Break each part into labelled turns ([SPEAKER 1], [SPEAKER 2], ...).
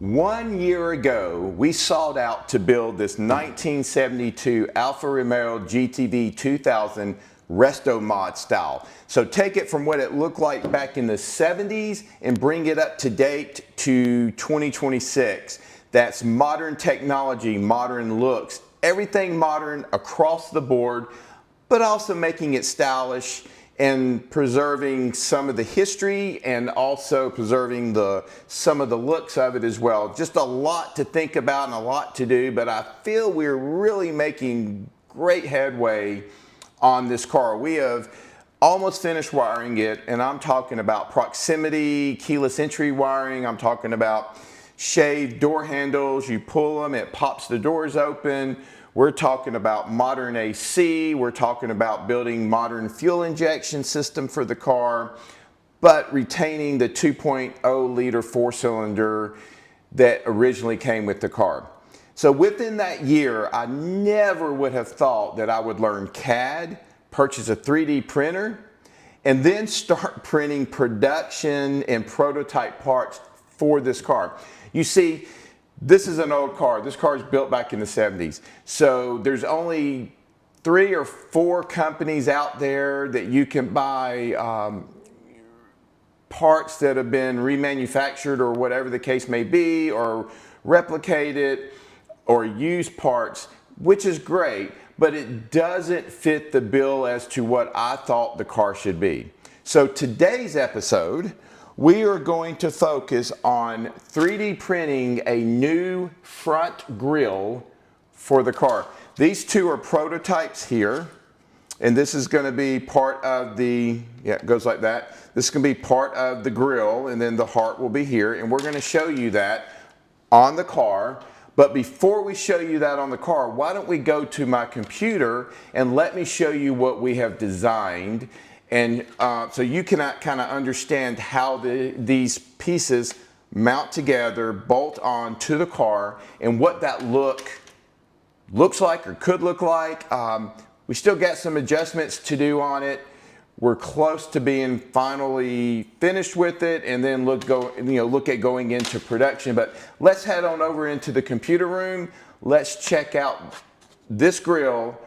[SPEAKER 1] 1 year ago, we sought out to build this 1972 Alfa Romeo GTV 2000 Resto Mod style. So take it from what it looked like back in the 70s and bring it up to date to 2026. That's modern technology, modern looks, everything modern across the board, but also making it stylish and preserving some of the history and also preserving some of the looks of it as well. Just a lot to think about and a lot to do, but I feel we're really making great headway on this car. We have almost finished wiring it, and I'm talking about proximity, keyless entry wiring. I'm talking about shaved door handles. You pull them, it pops the doors open. We're talking about modern AC, we're talking about building modern fuel injection system for the car, but retaining the 2.0 liter four-cylinder that originally came with the car. So within that year, I never would have thought that I would learn CAD, purchase a 3D printer, and then start printing production and prototype parts for this car. You see, this is an old car. This car is built back in the 70s. So there's only 3 or 4 companies out there that you can buy parts that have been remanufactured or whatever the case may be, or replicated or used parts, which is great, but it doesn't fit the bill as to what I thought the car should be. So today's episode, we are going to focus on 3D printing a new front grille for the car. These two are prototypes here, and this is going to be part of the, yeah, it goes like that. This is going to be part of the grille, and then the heart will be here, and we're going to show you that on the car. But before we show you that on the car, why don't we go to my computer and let me show you what we have designed, and so you can kind of understand how these pieces mount together, bolt on to the car, and what that looks like or could look like. We still got some adjustments to do on it. We're close to being finally finished with it, and then look at going into production. But let's head on over into the computer room. Let's check out this grille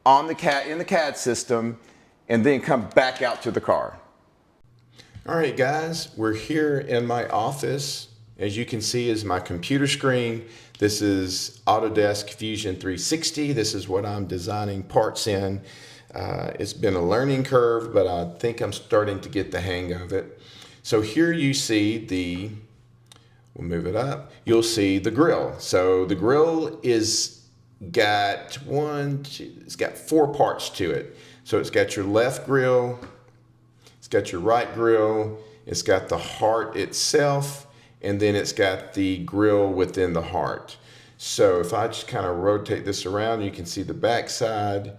[SPEAKER 1] on in the CAD system, and then come back out to the car. All right, guys, we're here in my office. As you can see is my computer screen. This is Autodesk Fusion 360. This is what I'm designing parts in. It's been a learning curve, but I think I'm starting to get the hang of it. So here you see we'll move it up, you'll see the grille. So the grille it's got 4 parts to it. So it's got your left grille, it's got your right grille, it's got the heart itself, and then it's got the grille within the heart. So if I just kind of rotate this around, you can see the back side.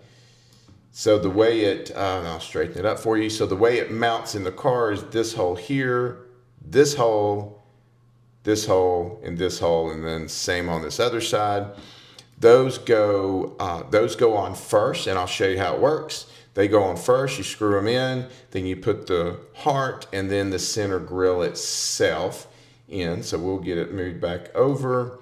[SPEAKER 1] So the way I'll straighten it up for you. So the way it mounts in the car is this hole here, this hole, and this hole, and then same on this other side. Those go on first, and I'll show you how it works. They go on first, you screw them in, then you put the heart and then the center grille itself in. So we'll get it moved back over.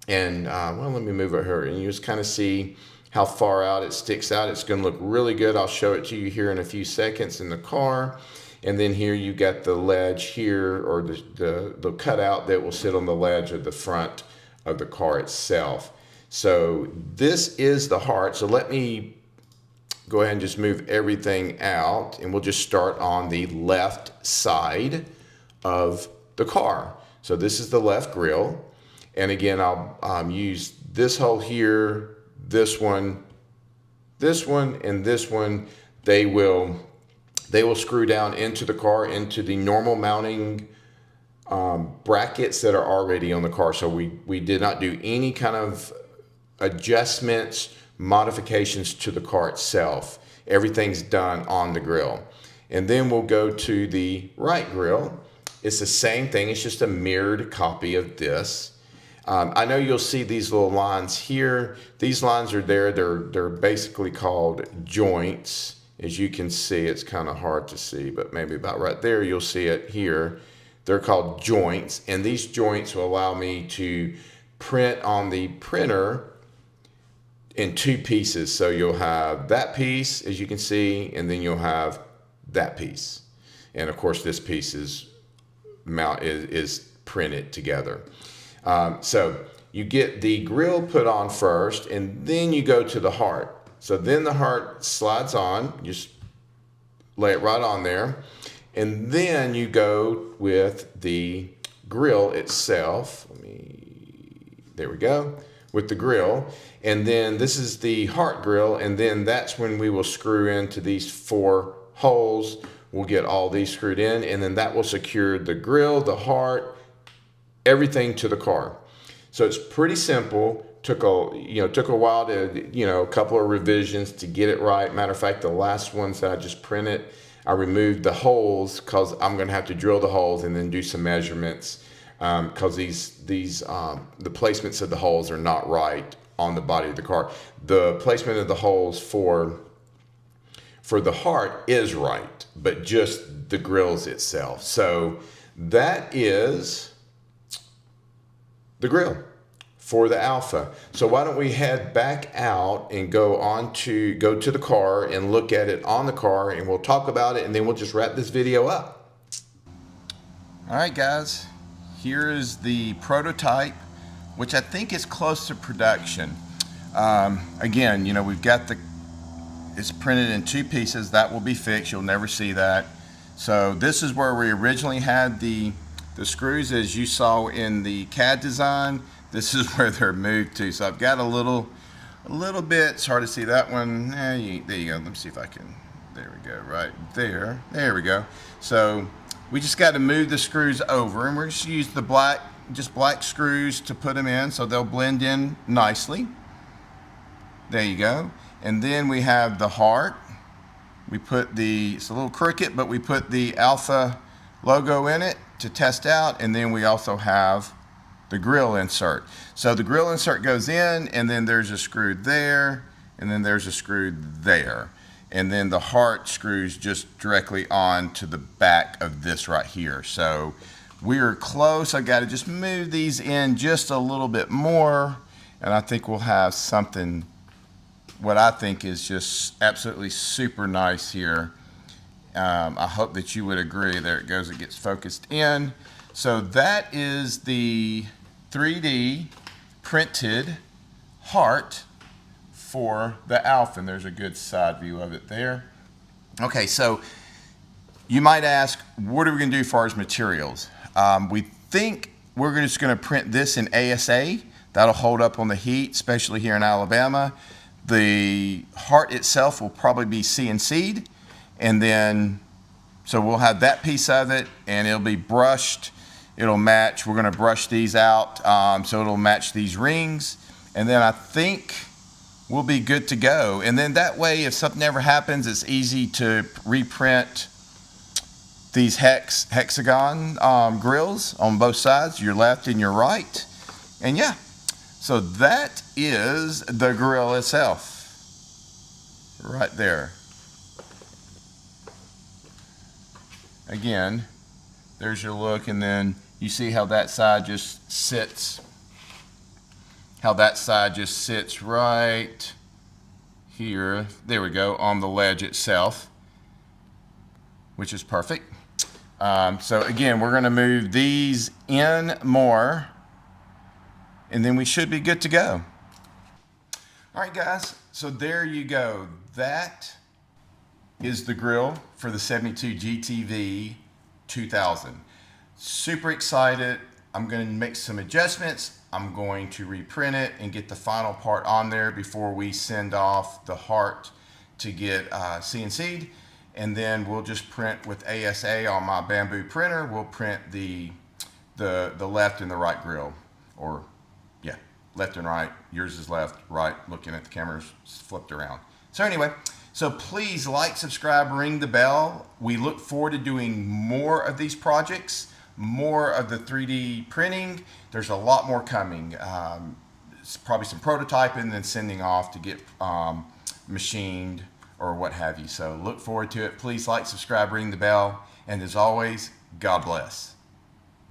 [SPEAKER 1] And well, let me move it here, and you just kind of see how far out it sticks out. It's going to look really good. I'll show it to you here in a few seconds in the car. And then here you got the ledge here, or the cutout that will sit on the ledge of the front of the car itself. So this is the heart. So let me go ahead and just move everything out, and we'll just start on the left side of the car. So this is the left grille, and again I'll use this hole here, this one, and this one. They will screw down into the car, into the normal mounting brackets that are already on the car. So we did not do any kind of adjustments, modifications to the car itself. Everything's done on the grille. And then we'll go to the right grille. It's the same thing, it's just a mirrored copy of this. I know you'll see these little lines here. These lines are there, they're basically called joints. As you can see, it's kind of hard to see, but maybe about right there, you'll see it here. They're called joints, and these joints will allow me to print on the printer in two pieces. So you'll have that piece, as you can see, and then you'll have that piece. And of course, this piece is printed together. So you get the grill put on first, and then you go to the heart. So then the heart slides on, just lay it right on there. And then you go with the grill itself. There we go, with the grill. And then this is the heart grill, and then that's when we will screw into these 4 holes. We'll get all these screwed in, and then that will secure the grill, the heart, everything to the car. So it's pretty simple. Took a while to, a couple of revisions to get it right. Matter of fact, the last ones that I just printed, I removed the holes because I'm going to have to drill the holes and then do some measurements because the placements of the holes are not right on the body of the car. The placement of the holes for the heart is right, but just the grills itself. So that is the grill for the Alfa. So why don't we head back out and go to the car and look at it on the car, and we'll talk about it, and then we'll just wrap this video up. All right, guys, here is the prototype, which I think is close to production. Again, we've got it's printed in 2 pieces. That will be fixed. You'll never see that. So this is where we originally had the screws, as you saw in the CAD design. This is where they're moved to. So I've got a little bit. It's hard to see that one. There you go. Let me see if I can. There we go. Right there. There we go. So we just got to move the screws over, and we're just use the black screws to put them in, so they'll blend in nicely. There you go. And then we have the heart. We put it's a little crooked, but we put the Alfa logo in it to test out, and then we also have the grill insert. So the grill insert goes in, and then there's a screw there, and then there's a screw there. And then the heart screws just directly on to the back of this right here. So we're close. I got to just move these in just a little bit more, and I think we'll have something, what I think is just absolutely super nice here. I hope that you would agree. There it goes. It gets focused in. So that is the 3D printed heart for the Alfa, and there's a good side view of it there. Okay, so you might ask, what are we going to do as far as materials? We think we're just going to print this in ASA. That'll hold up on the heat, especially here in Alabama. The heart itself will probably be CNC'd, and then so we'll have that piece of it, and it'll be brushed. It'll match. We're going to brush these out so it'll match these rings, and then I think we'll be good to go. And then that way, if something ever happens, it's easy to reprint these hexagon grills on both sides, your left and your right. And yeah, so that is the grill itself right there. Again, there's your look, and then you see how that side just sits. Right here. There we go, on the ledge itself, which is perfect. So again, we're going to move these in more, and then we should be good to go. All right, guys, so there you go. That is the grill for the 72 GTV 2000. Super excited. I'm going to make some adjustments. I'm going to reprint it and get the final part on there before we send off the heart to get CNC'd. And then we'll just print with ASA on my bamboo printer. We'll print the left and the right grill, or yeah, left and right. Yours is left, right, looking at the cameras flipped around. So anyway, so please like, subscribe, ring the bell. We look forward to doing more of these projects, more of the 3D printing. There's a lot more coming. It's probably some prototyping and then sending off to get machined or what have you. So look forward to it. Please like, subscribe, ring the bell. And as always, God bless.